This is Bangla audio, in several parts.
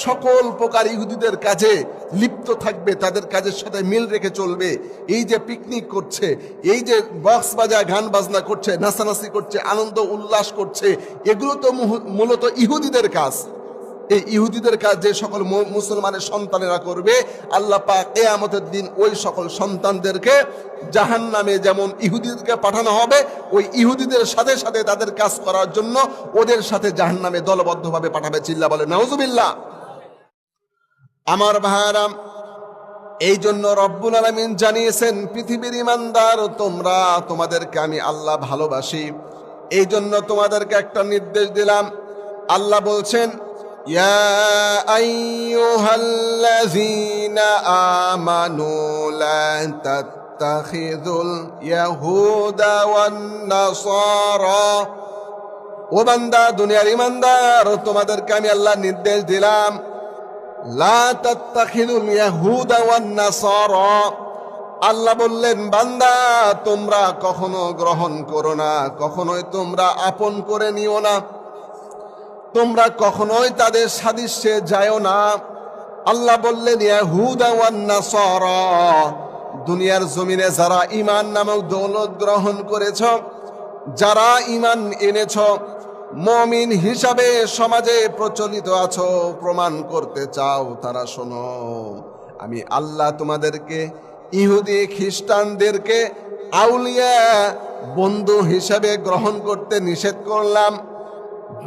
সকল প্রকার ইহুদিদের কাজে লিপ্ত থাকবে, তাদের কাজের সাথে মিল রেখে চলবে। এই যে পিকনিক করছে, এই যে বক্স বাজায় গান বাজনা করছে, নাচানাচি করছে, আনন্দ উল্লাস করছে, এগুলো তো মূলত ইহুদিদের কাজ। এই ইহুদিদের কাজ যে সকল মুসলমানের সন্তানেরা করবে, আল্লাহ পাক কিয়ামতের দিন ওই সকল সন্তানদেরকে জাহান্নামে যেমন ইহুদিদেরকে পাঠানো হবে, ওই ইহুদিদের সাথে সাথে তাদের কাজ করার জন্য ওদের সাথে জাহান্নামে দলবদ্ধভাবে পাঠাবে। চিল্লা বলে নাউজুবিল্লাহ। আমার ভাইরা, এই জন্য রব্বুল আলামিন জানিয়েছেন, পৃথিবীর ঈমানদার তোমরা, তোমাদেরকে আমি আল্লাহ ভালোবাসি। এই জন্য তোমাদেরকে একটা নির্দেশ দিলাম। আল্লাহ বলছেন, ইয়া আইয়ুহাল্লাযীনা আমানু লা তাত্তাখিযুল ইয়াহুদা ওয়ান নাসারা। ও বান্দা, দুনিয়ার ঈমানদার, তোমাদেরকে আমি আল্লাহ নির্দেশ দিলাম, লা তাত্তাখিযুল ইয়াহুদা ওয়ান নাসারা। আল্লাহ বললেন, বান্দা তোমরা কখনো গ্রহণ করো না, কখনোই তোমরা আপন করে নিও না, তোমরা কখনোই তাদের সাদৃশ্যে যায়ও না। আল্লাহ বললেন, ইয়াহুদা ওয়ান নাসারা, দুনিয়ার জমিনে যারা ঈমান নামক দৌলত গ্রহণ করেছ, যারা ঈমান এনেছ, মুমিন হিসাবে সমাজে প্রচলিত আছো, প্রমাণ করতে চাও, তারা শোনো, আমি আল্লাহ তোমাদেরকে ইহুদি খ্রিস্টানদেরকে আউলিয়া বন্ধু হিসাবে গ্রহণ করতে নিষেধ করলাম।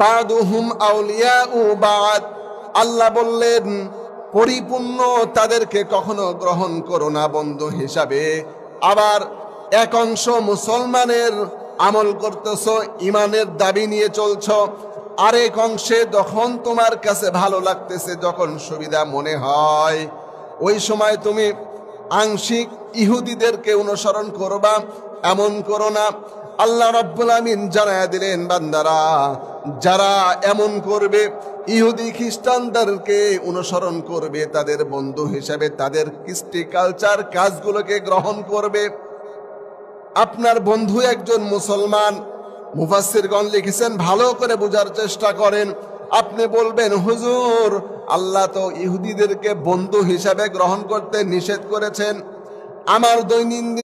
বাদুহুম আউলিয়া ও বাদ। আল্লাহ বললেন, পরিপূর্ণ তাদেরকে কখনো গ্রহণ করো না বন্ধু হিসাবে। আবার এক অংশ মুসলমানের আমল করতেছ, ইমানের দাবি নিয়ে চলছ, আরেক অংশে যখন তোমার কাছে ভালো লাগতেছে, যখন সুবিধা মনে হয়, ওই সময় তুমি আংশিক ইহুদিদেরকে অনুসরণ করবা, এমন করো না। আল্লাহ রাব্বুল আমিন জানায়া দিলেন, বান্দারা যারা এমন করবে, ইহুদি খ্রিস্টানদেরকে অনুসরণ করবে, তাদের বন্ধু হিসাবে তাদের কৃষ্টি কালচার কাজগুলোকে গ্রহণ করবে, আপনার বন্ধু একজন মুসলমান, মুফাসসিরগণ লিখেছেন, ভালো করে বোঝার চেষ্টা করেন। আপনি বলবেন, হুজুর আল্লাহ তো ইহুদিদেরকে বন্ধু হিসাবে গ্রহণ করতে নিষেধ করেছেন, আমার দৈনন্দিন